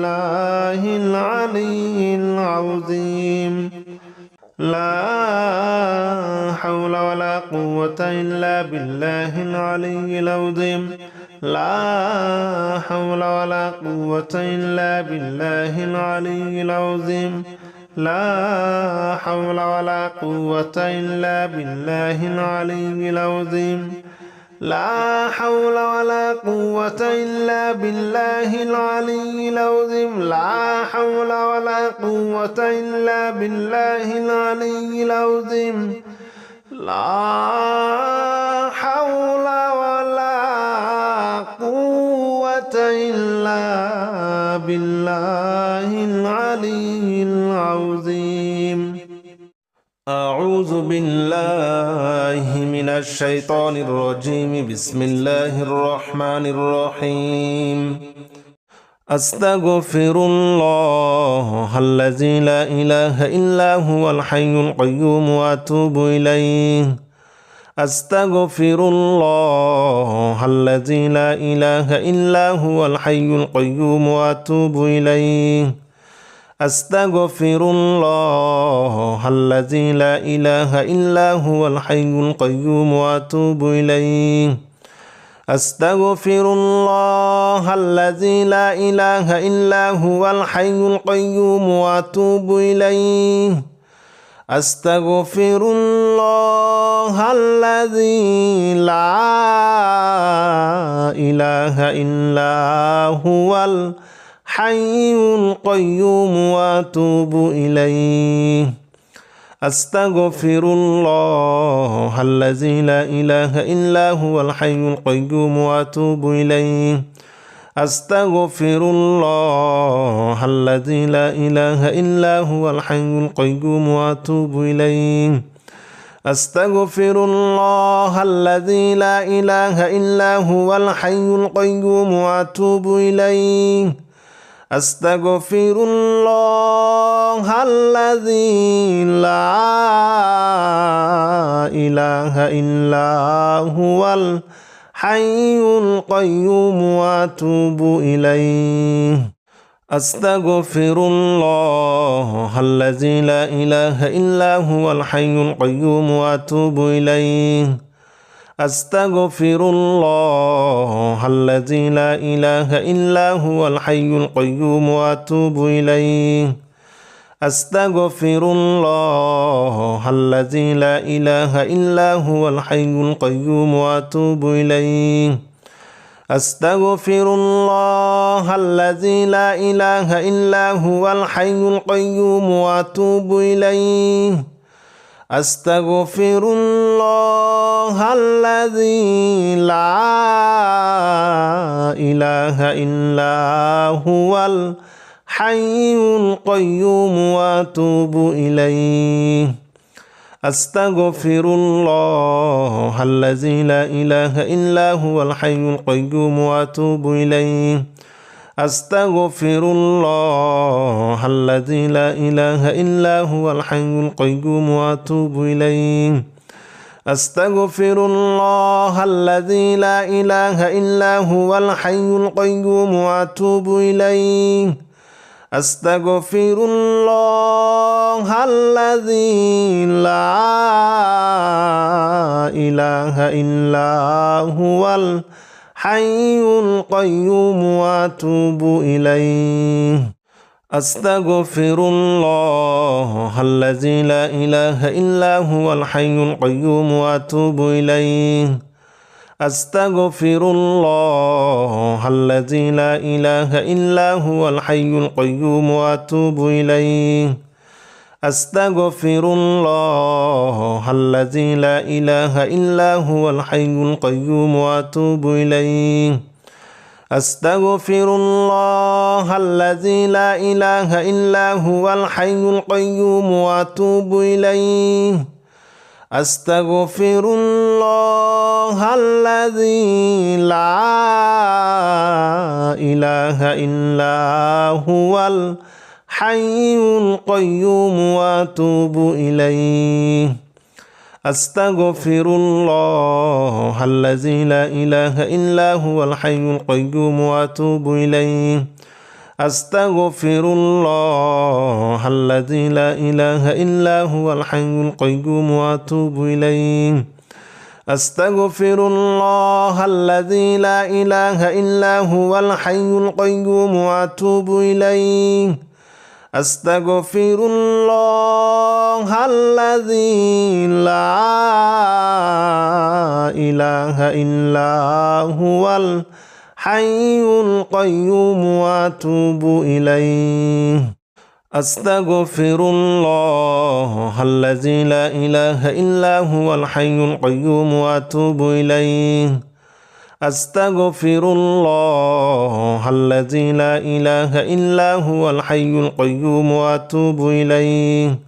بالله العلي العظيم لا حول ولا قوة إلا بالله العلي العظيم لا حول ولا قوة إلا بالله العلي العظيم لا حول ولا قوة إلا بالله العلي العظيم لا حول ولا قوة إلا بالله العلي العظيم لا حول ولا قوة إلا بالله العلي العظيم لا حول ولا قوة إلا بالله العلي العظيم أعوذ بالله من الشيطان الرجيم بسم الله الرحمن الرحيم أستغفر الله الذي لا إله إلا هو الحي القيوم وأتوب إليه أستغفر الله الذي لا إله إلا هو الحي القيوم وأتوب إليه أستغفر الله الذي لا إله إلا هو الحي القيوم وأتوب إليه أستغفر الله الذي لا إله إلا هو الحي القيوم وأتوب إليه أستغفر الله الذي لا إله إلا هو الحي القيوم وأتوب إليه أستغفر الله الذي لا إله إلا هو الحي القيوم وأتوب إليه أستغفر الله الذي لا إله إلا هو الحي القيوم وأتوب إليه أستغفر الله الذي لا إله إلا هو الحي القيوم وأتوب إليه أستغفر الله الذي لا إله إلا هو الحي القيوم وأتوب إليه أستغفر الله الذي لا إله إلا هو الحي القيوم وأتوب إليه أستغفر الله الذي لا إله إلا هو الحي القيوم وأتوب إليه أستغفر الله الذي لا إله إلا هو الحي القيوم وأتوب إليه أستغفر الله الذي لا إله إلا هو الحي القيوم وأتوب إليه أستغفر الله الذي لا إله إلا هو الحي القيوم وأتوب إليه أستغفر الله الذي لا إله إلا هو الحي القيوم وأتوب إليه أستغفر الله الذي لا إله إلا هو الحي القيوم وأتوب إليه أستغفر الله الذي لا إله إلا هو الحي القيوم وأتوب إليه أستغفر الله الذي لا إله إلا هو الحي القيوم وأتوب إليه أستغفر الله الذي لا إله إلا هو الحي القيوم وأتوب إليه أستغفر الله الذي لا إله إلا هو الحي القيوم وأتوب إليه أستغفر الله الذي لا إله إلا هو الحي القيوم وأتوب إليه أستغفر الله الذي لا إله إلا هو الحي القيوم وأتوب إليه أستغفر الله الذي لا إله إلا هو الحي القيوم وأتوب إليه أستغفر الله الذي لا إله إلا هو الحي القيوم وأتوب إليه أستغفر الله الذي لا إله إلا هو الحي القيوم وأتوب إليه أستغفر الله الذي لا إله إلا هو الحي القيوم وأتوب إليه أستغفر الله الذي لا إله إلا هو الحي القيوم وأتوب إليه أستغفر الله الذي لا إله إلا هو الحي القيوم وأتوب إليه أستغفر الله الذي لا إله إلا هو الحي القيوم وأتوب إليه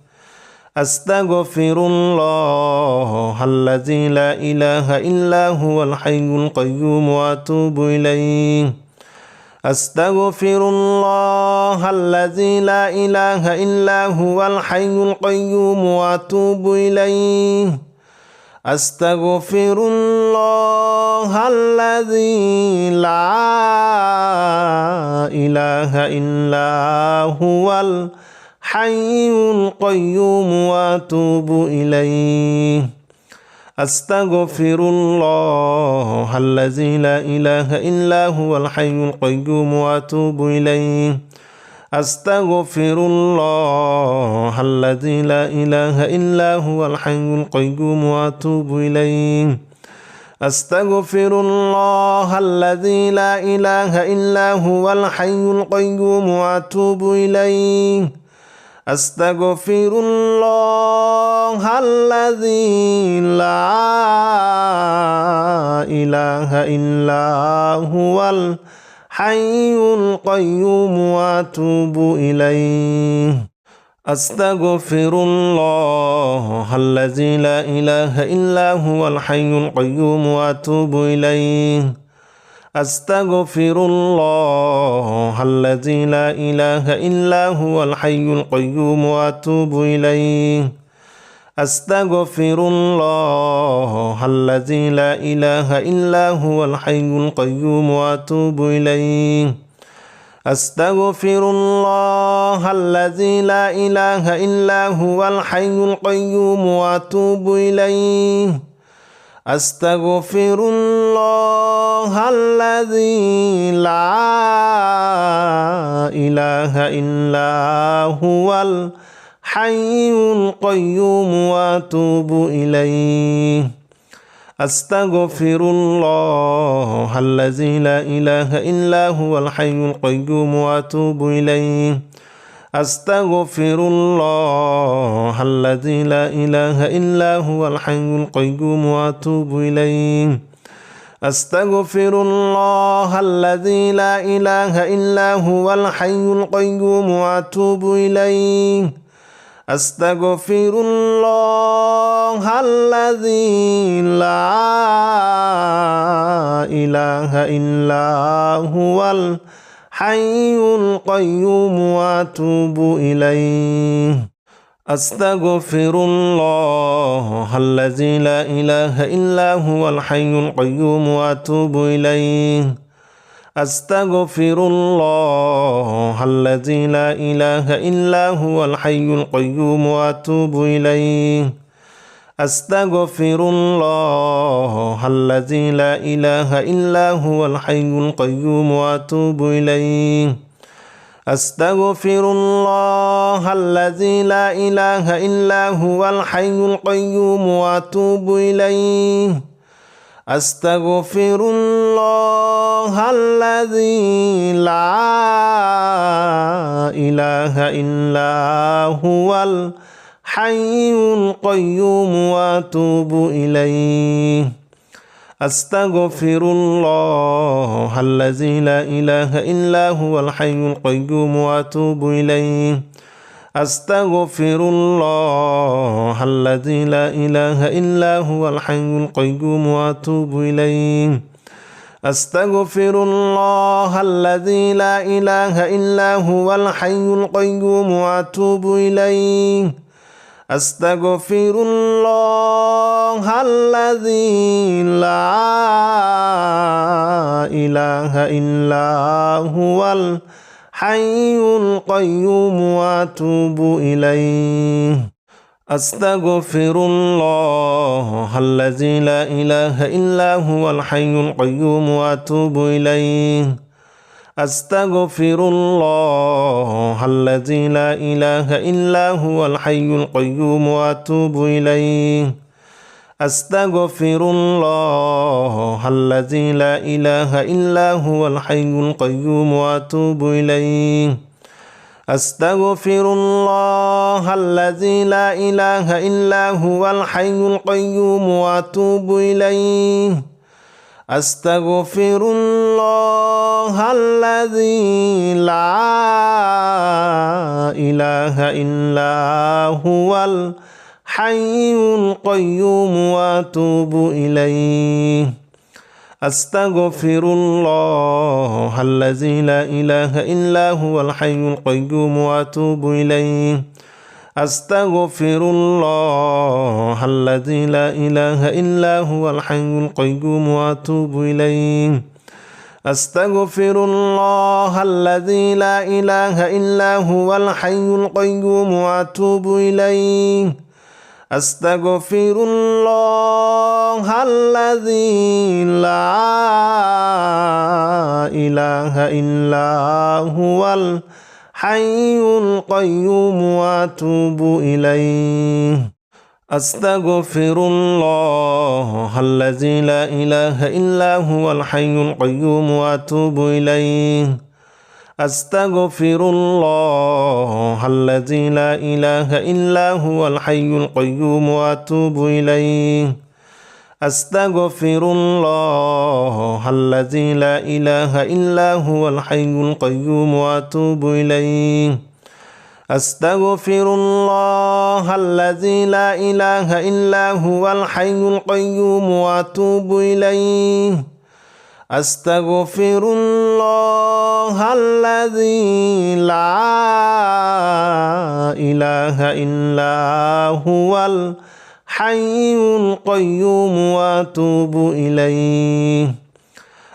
أستغفر الله الذي لا إله إلا هو الحي القيوم وأتوب إليه أستغفر الله الذي لا إله إلا هو الحي القيوم وأتوب إليه أستغفر الله الذي لا إله إلا هو الحي القيوم وأتوب إليه أستغفر الله الذي لا إله إلا هو الحي القيوم وأتوب إليه أستغفر الله الذي لا إله إلا هو الحي القيوم وأتوب إليه أستغفر الله الذي لا إله إلا هو الحي القيوم وأتوب إليه أستغفر الله الذي لا إله إلا هو الحي القيوم وأتوب إليه أستغفر الله الذي لا إله إلا هو الحي القيوم وأتوب إليه أستغفر الله الذي لا إله إلا هو الحي القيوم وأتوب إليه أستغفر الله الذي لا إله إلا هو الحي القيوم وأتوب إليه أستغفر الله الذي لا إله إلا هو الحي القيوم وأتوب إليه أستغفر الله الذي لا إله إلا هو الحي القيوم وأتوب إليه أستغفر الله الذي لا إله إلا هو الحي القيوم وأتوب إليه أستغفر الله الذي لا إله إلا هو الحي القيوم وأتوب إليه أستغفر الله الذي لا إله إلا هو الحي القيوم وأتوب إليه أستغفر الله الذي لا إله إلا هو الحي القيوم وأتوب إليه أستغفر الله الذي لا إله إلا هو الحي القيوم وأتوب إليه أستغفر الله الذي لا إله إلا هو الحي القيوم وأتوب إليه أستغفر الله الذي لا إله إلا هو الحي القيوم وأتوب إليه أستغفر الله الذي لا إله إلا هو الحي القيوم وأتوب إليه أستغفر الله الذي لا إله إلا هو الحي القيوم وأتوب إليه أستغفر الله الذي لا إله إلا هو الحي القيوم وأتوب إليه أستغفر الله الذي لا إله إلا هو الحي القيوم وأتوب إليه أستغفر الله الذي لا إله إلا هو الحي القيوم وأتوب إليه أستغفر الله الذي لا إله إلا هو الحي القيوم وأتوب إليه أستغفر الله الذي لا إله إلا هو الحي القيوم وأتوب إليه أستغفر الله الذي لا إله إلا هو الحي القيوم وأتوب إليه أستغفر الله الذي لا إله إلا هو الحي القيوم وأتوب إليه أستغفر الله الذي لا إله إلا هو الحي القيوم وأتوب إليه أستغفر الله الذي لا إله إلا هو الحي القيوم وأتوب إليه أستغفر الله الذي لا إله إلا هو الحي القيوم وأتوب إليه أستغفر الله الذي لا إله إلا هو الحي القيوم وأتوب إليه أستغفر الله الذي لا إله إلا هو الحي القيوم وأتوب إليه أستغفر الله الذي لا إله إلا هو الحي القيوم وأتوب إليه أستغفر الله الذي لا إله إلا هو الحي القيوم وأتوب إليه أستغفر الله الذي لا إله إلا هو الحي القيوم وأتوب إليه أستغفر الله الذي لا إله إلا هو الحي القيوم وأتوب إليه أستغفر الله الذي لا إله إلا هو الحي القيوم وأتوب إليه أستغفر الله الذي لا إله إلا هو الحي القيوم وأتوب إليه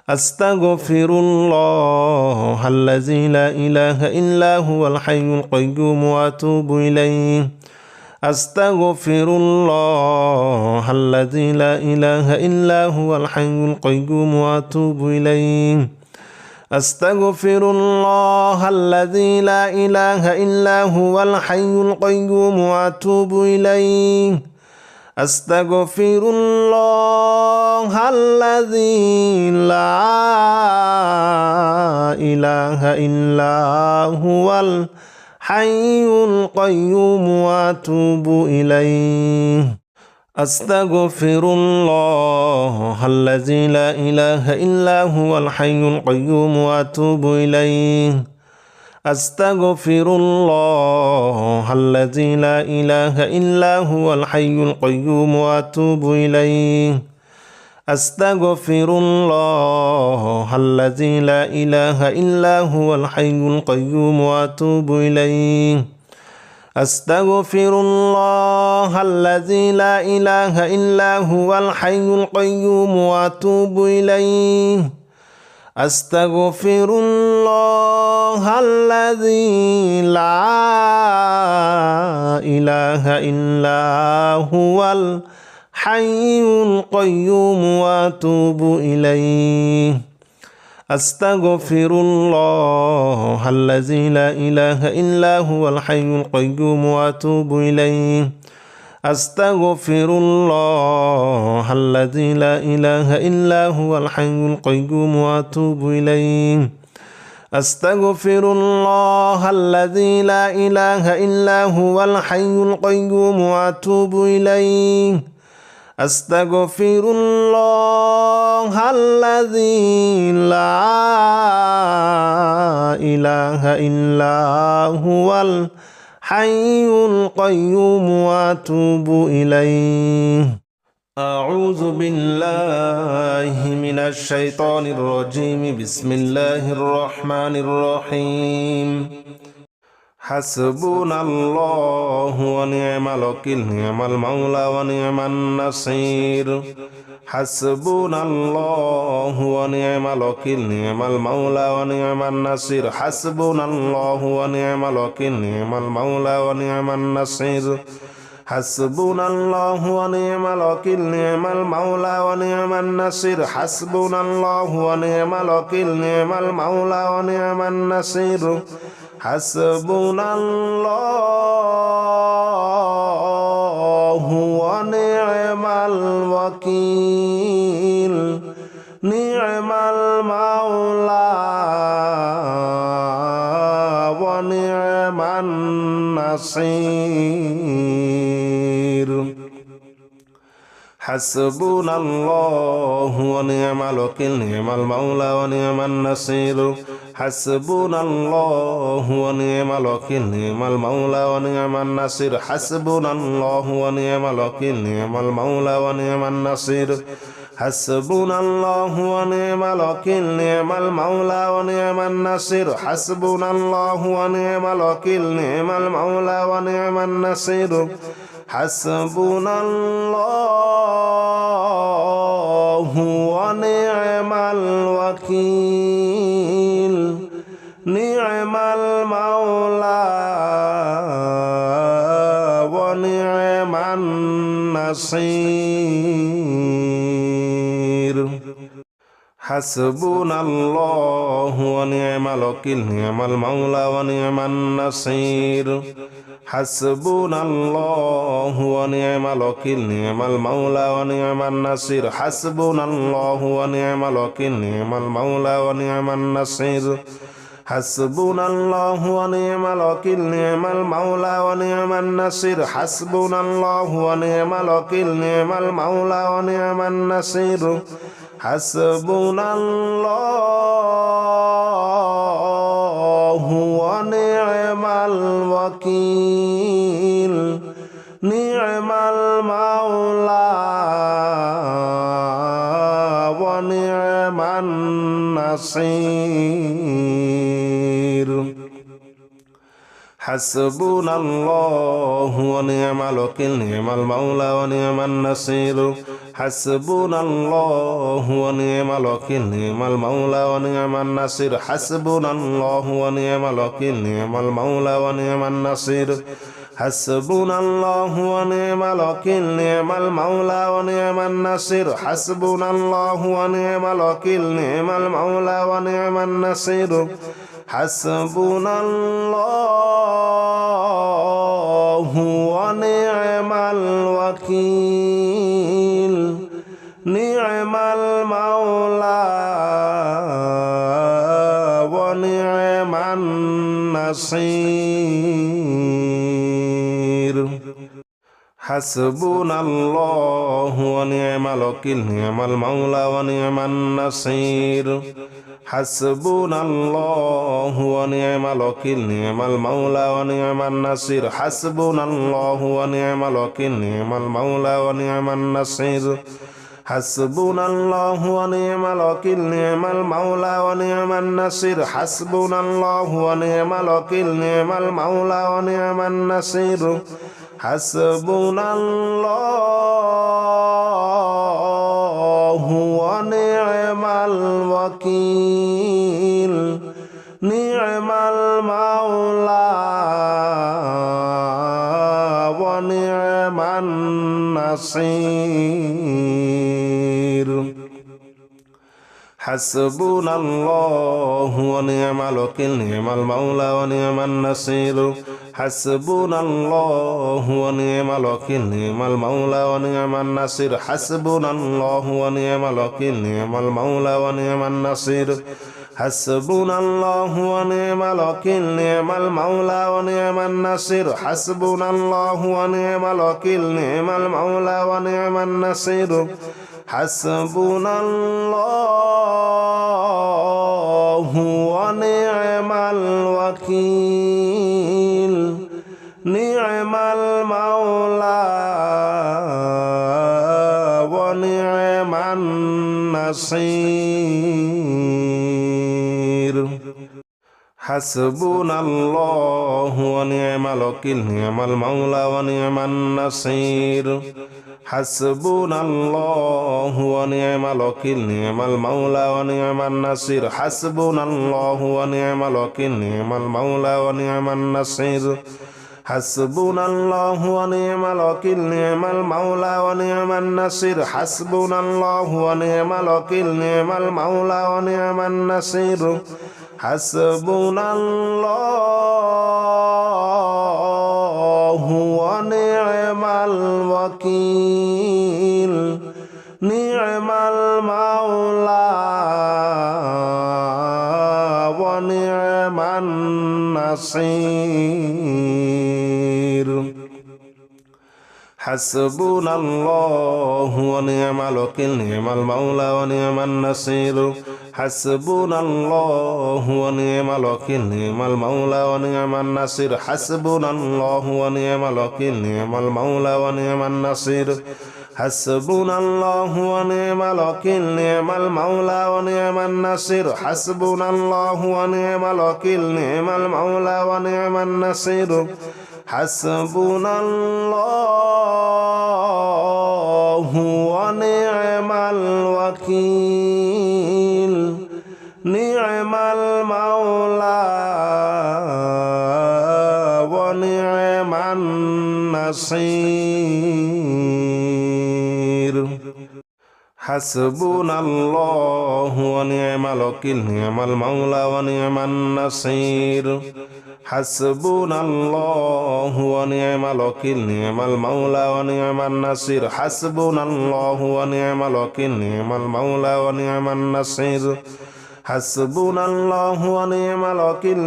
أستغفر الله الذي لا إله إلا هو الحي القيوم وأتوب إليه أستغفر الله الذي لا إله إلا هو الحي القيوم وأتوب إليه أستغفر الله الذي لا إله إلا هو الحي القيوم وأتوب إليه أستغفر الله الذي لا إله إلا هو الحي القيوم وأتوب إليه أستغفر الله الذي لا إله إلا هو الحي القيوم وأتوب إليه أستغفر الله الذي لا إله إلا هو الحي القيوم وأتوب إليه أستغفر الله الذي لا إله إلا هو الحي القيوم وأتوب إليه أستغفر الله الذي لا إله إلا هو الحي القيوم وأتوب إليه أستغفر الله الذي لا إله إلا هو الحي القيوم وأتوب إليه أستغفر الله الذي لا إله إلا هو الحي القيوم وأتوب إليه أستغفر الله الذي لا إله إلا هو الحي القيوم وأتوب إليه أستغفر الله الذي لا إله إلا هو الحي القيوم وأتوب إليه أستغفر الله الذي لا إله إلا هو الحي القيوم وأتوب إليه أعوذ بالله من الشيطان الرجيم بسم الله الرحمن الرحيم حسبنا الله ونعم الوكيل نعم المولى ونعم النصير হাসবুনাল্লাহু ওয়া নি'মাল ওয়াকিল নি'মাল মাওলা ওয়া নি'মান নাসির হাসবুনাল্লাহু ওয়া নি'মাল ওয়াকিল নি'মাল মাওলা ওয়া নি'মান নাসির হাসবুনাল্লাহু ওয়া নি'মাল ওয়াকিল নি'মাল মাওলা ওয়া নি'মান নাসির হাসবুনাল্লাহু ওয়া নি'মাল ওয়াকিল নি'মাল মাওলা ওয়া নি'মান নাসির হাসবুনাল্লাহু ওয়া নি'মাল ওয়াকিল নি'মাল মাওলা ওয়া নি'মান নাসির হাসবুনাল্লাহু ওয়া নি'মাল ওয়াকিল নি'মাল মাওলা ওয়া নি'মান নাসির হাসবুনাল্লাহু ওয়া নি'মাল ওয়াকিল নি'মাল মাওলা ওয়া নি'মান নাসির হাসবুনাল্লাহু ওয়া নি'মাল ওয়াকিল নি'মাল মাওলা ওয়া নি'মান নাসির হাসবুনাল্লাহু ওয়া নি'মাল ওয়াকিল নি'মাল মাওলা ওয়া নি'মান নাসির হাসবুনাল্লাহু ওয়া নি'মাল ওয়াকিল নি'মাল মাওলা ওয়া নি'মান নাসির হাসবুনাল্লাহু ওয়া নি'মাল ওয়াকিল নি'মাল মাওলা ওয়া নি'মান নাসির হাসবুনাল্লাহু ওয়া নি'মাল ওয়াকিল নি'মাল মাওলা ওয়া নি'মান নাসির হাসবুনাল্লাহু ওয়া নি'মাল ওয়াকিল নি'মাল মাওলা ওয়া নি'মান নাসির হাসবুনাল্লাহু ওয়া নি'মাল ওয়াকিল নি'মাল মাওলা ওয়া নি'মান নাসির হাসবুনাল্লাহু ওয়া নি'মাল ওয়াকিল নি'মাল মাওলা ওয়া নি'মান নাসির হাসবুনাল্লাহু ওয়া নি'মাল ওয়াকিল নি'মাল মাওলা ওয়া নি'মান নাসির হাসবুনাল্লাহু ওয়া নি'মাল ওয়াকিল নি'মাল মাওলা ওয়া নি'মান নাসির হাসবুনাল্লাহু ওয়া নি'মাল ওয়াকিল নি'মাল মাওলা ওয়া নি'মান নাসির হাসবুনাল্লাহু ওয়া নি'মাল ওয়াকিল নি'মাল মাওলা ওয়া নি'মান নাসির হাসবুনাল্লাহু ওয়া নি'মাল ওয়াকিল নি'মাল মাওলা ওয়া নি'মান নাসির হাসবুনাল্লাহু ওয়া নি'মাল ওয়াকিল নি'মাল মাওলা ওয়া নি'মান নাসির হাসবুনাল্লাহু ওয়া নি'মাল ওয়াকিল নি'মাল মাওলা ওয়া নি'মান নাসির হাসবুনাল্লাহু ওয়া নি'মাল ওয়াকিল নি'মাল মাওলা ওয়া নি'মান নাসির হাসবুনাল্লাহু ওয়া নি'মাল ওয়াকিল নি'মাল মাওলা ওয়া নি'মান নাসির হাসবুনাল্লাহু ওয়া নি'মাল ওয়াকিল নি'মাল মাওলা ওয়া নি'মান নাসির হাসবুনাল্লাহু ওয়া নি'মাল ওয়াকিল নি'মাল মাওলা ওয়া নি'মান নাসির হাসবুনাল্লাহু ওয়া নি'মাল ওয়াকিল নি'মাল মাওলা ওয়া নি'মান নাসির হাসবুনাল্লাহু ওয়া নি'মাল ওয়াকিল নি'মাল মাওলা ওয়া নি'মান নাসির হাসবুনাল্লাহু ওয়া নি'মাল ওয়াকিল নি'মাল মাওলা ওয়া নি'মান নাসির হাসবুনাল্লাহু ওয়া নি'মাল ওয়াকিল নি'মাল মাওলা ওয়া নি'মান নাসির হাসবুনাল্লাহু ওয়া নি'মাল ওয়াকিল নি'মাল মাওলা ওয়া নি'মান নাসির হাসবুনাল্লাহু ওয়া নি'মাল ওয়াকিল নি'মাল মাওলা ওয়া নি'মান নাসির হাসবুনাল্লাহু ওয়া নি'মাল ওয়াকিল নি'মাল মাওলা ওয়া নি'মান নাসির হাসবুনাল্লাহু ওয়া নি'মাল ওয়াকিল নি'মাল মাওলা ওয়া নি'মান নাসির হাসবুনাল্লাহু ওয়া নি'মাল ওয়াকিল নি'মাল মাওলা ওয়া নি'মান নাসির হাসবুনাল্লাহু ওয়া নি'মাল ওয়াকিল নি'মাল মাওলা ওয়া নি'মান নাসির হাসবুনাল্লাহু ওয়া নি'মাল ওয়াকিল নি'মাল মাওলা ওয়া নি'মান নাসির হাসবুনাল্লাহু ওয়া নি'মাল ওয়াকিল নি'মাল মাওলা ওয়া নি'মান নাসির হাসবুনাল্লাহু ওয়া নি'মাল ওয়াকিল নি'মাল মাওলা ওয়া নি'মান নাসির হাসবুনাল্লাহু ওয়া নি'মাল ওয়াকিল নি'মাল মাওলা ওয়া নি'মান নাসির হাসবুনাল্লাহু ওয়া নি'মাল ওয়াকিল নি'মাল মাওলা ওয়া নি'মান নাসির হাসবুনাল্লাহু ওয়া নি'মাল ওয়াকিল নি'মাল মাওলা ওয়া নি'মান নাসির হাসবুনাল্লাহু ওয়া নি'মাল ওয়াকিল নি'মাল মাওলা ওয়া নি'মান নাসির হাসবুনাল্লাহু ওয়া নি'মাল ওয়াকিল নি'মাল মাওলা ওয়া নি'মান নাসির হাসবুনাল্লাহু ওয়া নি'মাল ওয়াকিল নি'মাল মাওলা ওয়া নি'মান নাসির হাসবুনাল্লাহু ওয়া নি'মাল ওয়াকিল নি'মাল মাওলা ওয়া নি'মান নাসির হাসবুনাল্লাহু ওয়া নি'মাল ওয়াকিল নি'মাল মাওলা ওয়া নি'মান নাসির হাসবুনাল্লাহু ওয়া নি'মাল ওয়াকিল নি'মাল মাওলা ওয়া নি'মান নাসির হাসবুনাল্লাহু ওয়া নি'মাল ওয়াকিল নি'মাল মাওলা ওয়া নি'মান নাসির হাসবুনাল্লাহু ওয়া নি'মাল ওয়াকিল নি'মাল মাওলা ওয়া নি'মান নাসির হাসবুনাল্লাহু ওয়া নি'মাল ওয়াকিল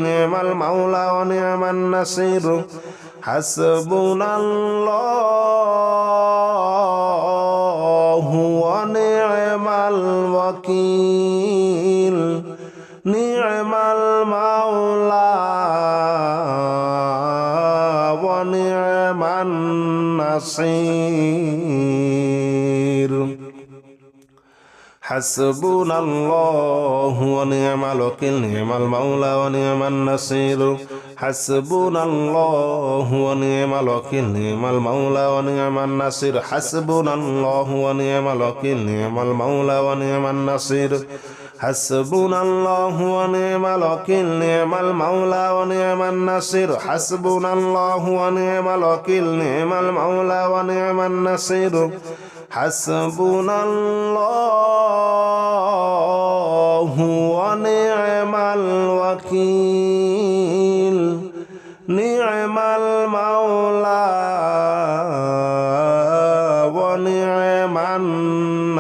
নি'মাল মাওলা ওয়া নি'মান নাসির হাসবুনাল্লাহু ওয়া নি'মাল ওয়াকিল নি'মাল মাওলা ওয়া নি'মান নাসির হাসবুনাল্লাহু ওয়া নি'মাল ওয়াকিল নি'মাল মাওলা ওয়া নি'মান নাসির হাসবুনাল্লাহু ওয়া নি'মাল ওয়াকিল নি'মাল মাওলা ওয়া নি'মান নাসির হাসবুনাল্লাহু ওয়া নি'মাল ওয়াকিল নি'মাল মাওলা ওয়া নি'মান নাসির হাসবুনাল্লাহু ওয়া নি'মাল ওয়াকিল নি'মাল মাওলা ওয়া নি'মান নাসির হাসবুনাল্লাহু ওয়া নি'মাল ওয়াকিল নি'মাল মাওলা ওয়া নি'মান নাসির হাসবুনাল্লাহু ওয়া নি'মাল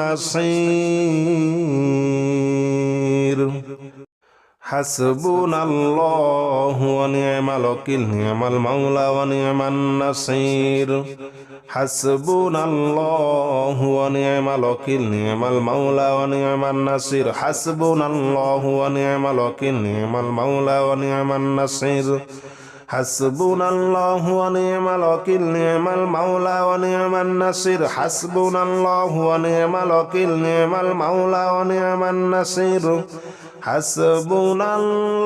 ওয়াকিল নি'মাল মাওলা ওয়া নি'মান নাসির হাসবুনাল্লাহু ওয়া নি'মাল ওয়াকিল নি'মাল মাওলা ওয়া নি'মান নাসির হাসবুনাল্লাহু ওয়া নি'মাল ওয়াকিল নি'মাল মাওলা ওয়া নি'মান নাসির হাসবুনাল্লাহু ওয়া নি'মাল ওয়াকিল নি'মাল মাওলা ওয়া নি'মান নাসির হাসবুনাল্লাহু ওয়া নি'মাল ওয়াকিল নি'মাল মাওলা ওয়া নি'মান নাসির হাসবুনাল্লাহু ওয়া নি'মাল ওয়াকিল নি'মাল মাওলা ওয়া নি'মান নাসির হাসবুনাল্লাহু ওয়া নি'মাল ওয়াকিল নি'মাল মাওলা ওয়া নি'মান নাসির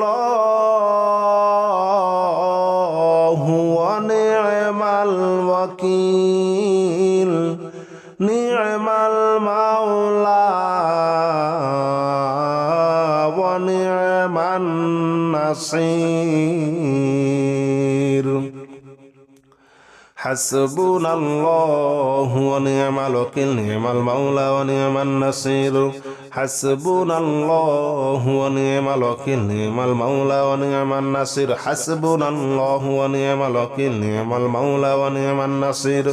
হাসবুনাল্লাহু ওয়া নি'মাল ওয়াকিল নি'মাল মাওলা ওয়া নি'মান নাসির হাসবুনাল্লাহু ওয়া নি'মাল ওয়াকিল নি'মাল মাওলা ওয়া নি'মান নাসির হাসবুনাল্লাহু ওয়া নি'মাল ওয়াকিল নি'মাল মাওলা ওয়া নি'মান নাসির হাসবুনাল্লাহু ওয়া নি'মাল ওয়াকিল নি'মাল মাওলা ওয়া নি'মান নাসির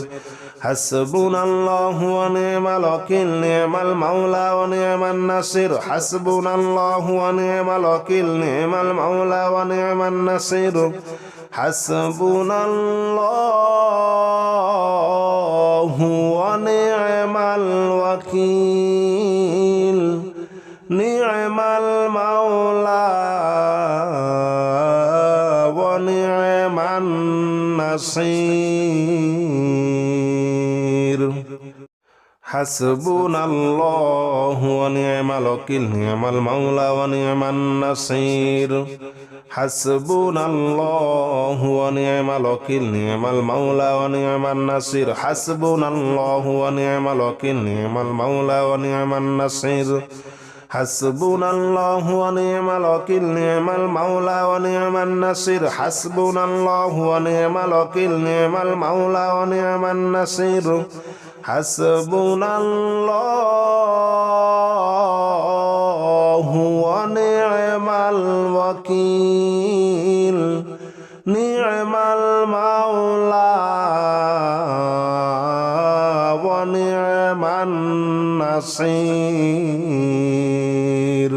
হাসবুনাল্লাহু ওয়া নি'মাল ওয়াকিল নি'মাল মাওলা ওয়া নি'মান নাসির হাসবুনাল্লাহু ওয়া নি'মাল ওয়াকিল নি'মাল মাওলা ওয়া নি'মান নাসির হাসবুনাল্লাহু ওয়া নি'মাল ওয়াকিল নি'মাল মাওলা ওয়া নি'মান নাসির হাসবুনাল্লাহু ওয়া নি'মাল ওয়াকিল নি'মাল মাওলা ওয়া নি'মান নাসির হাসবুনাল্লাহু ওয়া নি'মাল ওয়াকিল নি'মাল মাওলা ওয়া নি'মান নাসির হাসবুনাল্লাহু ওয়া নি'মাল ওয়াকিল নি'মাল মাওলা ওয়া নি'মান নাসির হাসবুনাল্লাহু ওয়া নি'মাল ওয়াকিল নি'মাল মাওলা ওয়া নি'মান নাসির হাসবুনাল্লাহু ওয়া নি'মাল ওয়াকিল নি'মাল মাওলা ওয়া নি'মান নাসির হাসবুনাল্লাহু ওয়া নি'মাল ওয়াকিল নি'মাল মাওলা ওয়া নি'মান নাসির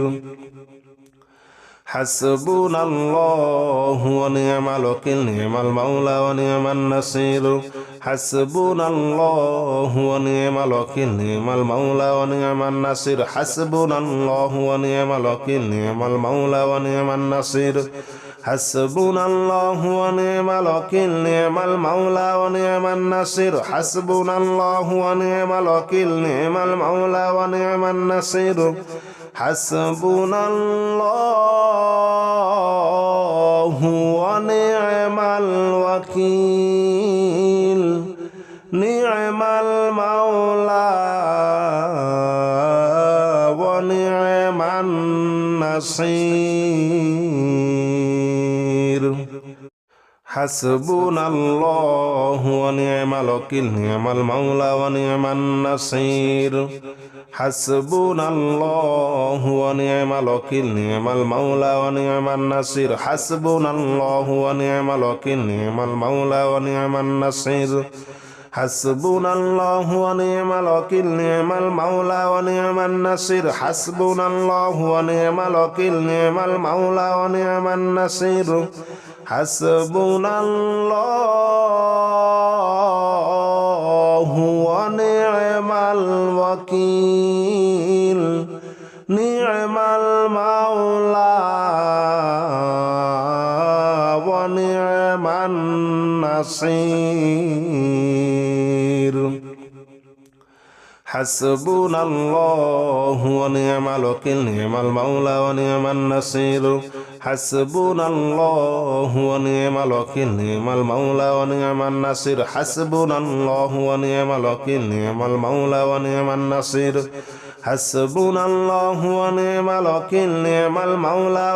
হাসবুনাল্লাহু ওয়া নি'মাল ওয়াকিল নি'মাল মাওলা ওয়া নি'মান নাসির হাসবুনাল্লাহু ওয়া নি'মাল ওয়াকিল নি'মাল মাওলা ওয়া নি'মান নাসির হাসবুনাল্লাহু ওয়া নি'মাল ওয়াকিল নি'মাল মাওলা ওয়া নি'মান নাসির হাসবুনাল্লাহু ওয়া নি'মাল ওয়াকিল নি'মাল মাওলা ওয়া নি'মান নাসির হাসবুনাল্লাহু ওয়া নি'মাল ওয়াকিল নি'মাল মাওলা ওয়া নি'মান নাসির হাসবুনাল্লাহু ওয়া নি'মাল ওয়াকিল নি'মাল মাওলা ওয়া নি'মান নাসির হাসবুনাল্লাহু ওয়া নি'মাল ওয়াকিল নি'মাল মাওলা ওয়া নি'মান নাসির হাসবুনাল্লাহু ওয়া নি'মাল ওয়াকিল নি'মাল মাওলা ওয়া নি'মান নাসির হাসবুনাল্লাহু ওয়া নি'মাল ওয়াকিল নি'মাল মাওলা ওয়া নি'মান নাসির হাসবুনাল্লাহু ওয়া নি'মাল ওয়াকিল নি'মাল মাওলা ওয়া নি'মান নাসির হাসবুনাল্লাহু ওয়া নি'মাল ওয়াকিল নি'মাল মাওলা ওয়া নি'মান নাসির হাসবুনাল্লাহু ওয়া নি'মাল ওয়াকিল নি'মাল মাওলা ওয়া নি'মান নাসির হাসবুনাল্লাহু ওয়া নি'মাল ওয়াকিল নি'মাল মাওলা ওয়া নি'মান নাসির হাসবুনাল্লাহু ওয়া নি'মাল ওয়াকিল নি'মাল মাওলা ওয়া নি'মান নাসির হাসবুনাল্লাহু ওয়া নি'মাল ওয়াকিল নি'মাল মাওলা ওয়া নি'মান নাসির হাসবুনাল্লাহু ওয়া নি'মাল ওয়াকিল নি'মাল মাওলা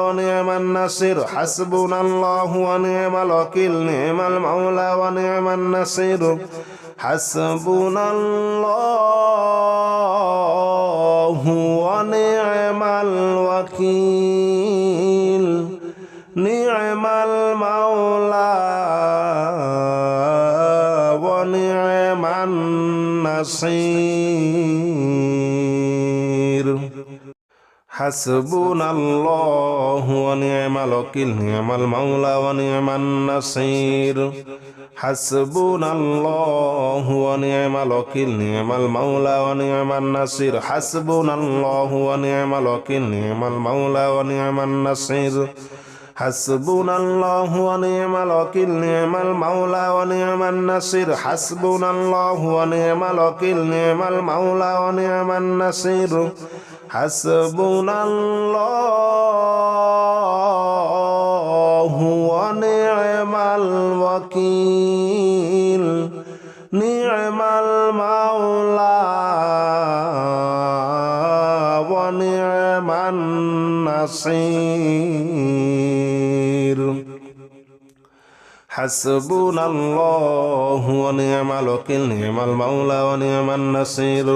ওয়া নি'মান নাসির হাসবুনাল্লাহু ওয়া নি'মাল ওয়াকিল নি'মাল মাওলা ওয়া নি'মান নাসির হাসবুনাল্লাহু ওয়া নি'মাল ওয়াকিল নি'মাল মাওলা ওয়া নি'মান নাসির হাসবুনাল্লাহু ওয়া নি'মাল ওয়াকিল নি'মাল মাওলা ওয়া নি'মান নাসির হাসবুনাল্লাহু ওয়া নি'মাল ওয়াকিল নি'মাল মাওলা ওয়া নি'মান নাসির হাসবুনাল্লাহু ওয়া নি'মাল ওয়াকিল নি'মাল মাওলা ওয়া নি'মান নাসির হাসবুনাল্লাহু ওয়া নি'মাল ওয়াকিল নি'মাল মাওলা ওয়া নি'মান নাসির হাসবুনাল্লাহু ওয়া নি'মাল ওয়াকিল নি'মাল মাওলা ওয়া নি'মান নাসির হাসবুনাল্লাহু ওয়া নি'মাল ওয়াকিল নি'মাল মাওলা ওয়া নি'মান নাসির হাসবুনাল্লাহু ওয়া নি'মাল ওয়াকিল নি'মাল মাওলা ওয়া নি'মান নাসির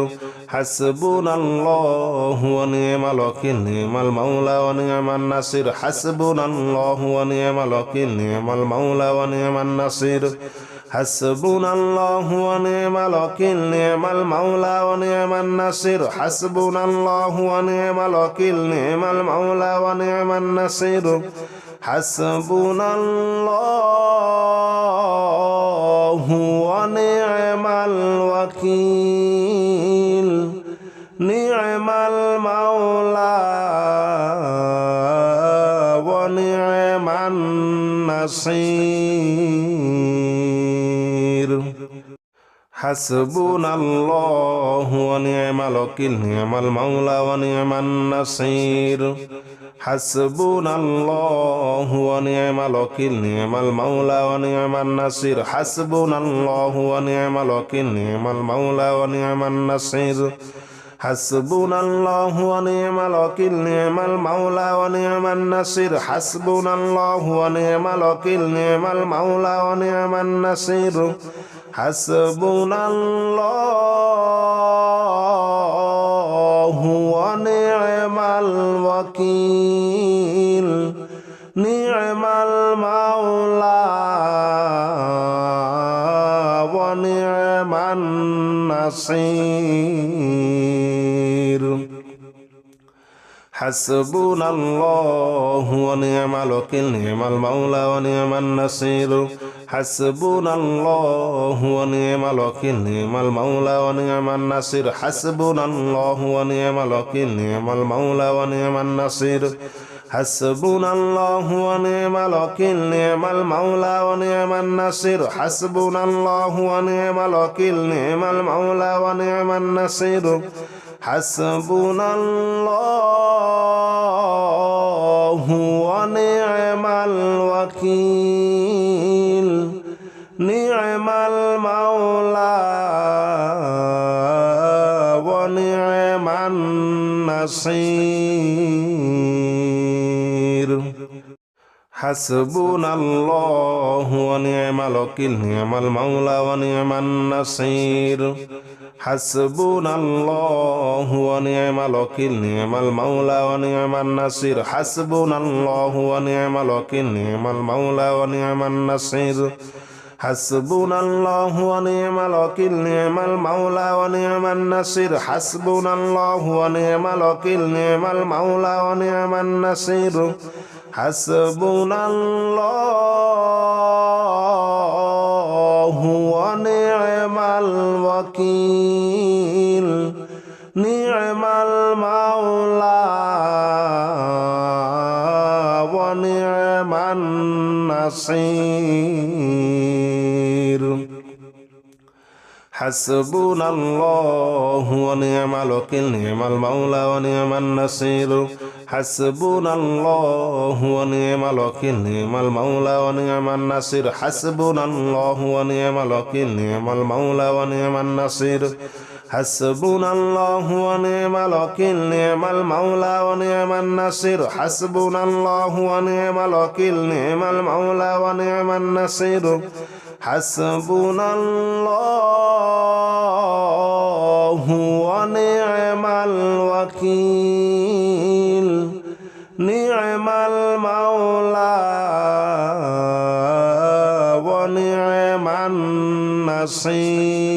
হাসবুনাল্লাহু ওয়া নি'মাল ওয়াকিল নি'মাল মাওলা ওয়া নি'মান নাসির হাসবুনাল্লাহু ওয়া নি'মাল ওয়াকিল নি'মাল মাওলা ওয়া নি'মান নাসির হাসবুনাল্লাহু ওয়া নি'মাল ওয়াকিল নি'মাল মাওলা ওয়া নি'মান নাসির হাসবুনাল্লাহু ওয়া নি'মাল ওয়াকিল নি'মাল মাওলা ওয়া নি'মান নাসির হাসবুনাল্লাহু ওয়া নি'মাল ওয়াকিল নি'মাল মাওলা ওয়া নি'মান নাসির হাসবুনাল্লাহু ওয়া নি'মাল ওয়াকিল নি'মাল মাওলা ওয়া নি'মান নাসির হাসবুনাল্লাহু ওয়া নি'মাল ওয়াকিল নি'মাল মাওলা ওয়া নি'মান নাসির হাসবুনাল্লাহু ওয়া নি'মাল ওয়াকিল নি'মাল মাওলা ওয়া নি'মান নাসির হাসবুনাল্লাহু ওয়া নি'মাল ওয়াকিল নি'মাল মাওলা ওয়া নি'মান নাসির হাসবুনাল্লাহু ওয়া নি'মাল ওয়াকিল নি'মাল মাওলা ওয়া নি'মান নাসির হাসবুনাল্লাহু ওয়া নি'মাল ওয়াকিল নি'মাল মাওলা ওয়া নি'মান নাসির হাসবুনাল্লাহু ওয়া নি'মাল ওয়াকিল নি'মাল মাওলা ওয়া নি'মান নাসির হাসবুনাল্লাহু ওয়া নি'মাল ওয়াকিল নি'মাল মাওলা ওয়া নি'মান নাসির হাসবুনাল্লাহু ওয়া নি'মাল ওয়াকিল নি'মাল মাওলা ওয়া নি'মান নাসির হাসবুনাল্লাহু ওয়া নি'মাল ওয়াকিল নি'মাল মাওলা ওয়া নি'মান নাসির হাসবুনাল্লাহু ওয়া নি'মাল ওয়াকিল নি'মাল মাওলা ওয়া নি'মান নাসির হাসবুনাল্লাহু ওয়া নি'মাল ওয়াকিল নি'মাল মাওলা ওয়া নি'মান নাসির হাসবুনাল্লাহু ওয়া নি'মাল ওয়াকিল নি'মাল মাওলা ওয়া নি'মান নাসির হাসবুনাল্লাহু ওয়া নি'মাল ওয়াকিল নি'মাল মাওলা ওয়া নি'মান নাসির হাসবুনাল্লাহু ওয়া নি'মাল ওয়াকিল নি'মাল মাওলা ওয়া নি'মান নাসির হাসবুনাল্লাহু ওয়া নি'মাল ওয়াকিল নি'মাল মাওলা ওয়া নি'মান নাসির হাসবুনাল্লাহু ওয়া নি'মাল ওয়াকিল নি'মাল মাওলা ওয়া নি'মান নাসির হাসবুনাল্লাহু ওয়া নি'মাল ওয়াকিল নি'মাল মাওলা ওয়া নি'মান নাসির হাসবুনাল্লাহু ওয়া নি'মাল ওয়াকিল নি'মাল মাওলা ওয়া নি'মান নাসির হাসবুনাল্লাহু ওয়া নি'মাল ওয়াকিল নি'মাল মাওলা ওয়া নি'মান নাসির হাসবুনাল্লাহু ওয়া নি'মাল ওয়াকিল নি'মাল মাওলা ওয়া নি'মান নাসির হাসবুনাল্লাহু ওয়া নি'মাল ওয়াকিল নি'মাল মাওলা ওয়া নি'মান নাসির হাসবুনাল্লাহু ওয়া নি'মাল ওয়াকিল নি'মাল মাওলা ওয়া নি'মান নাসির হাসবুনাল্লাহু ওয়া নি'মাল ওয়াকিল নি'মাল মাওলা ওয়া নি'মান নাসির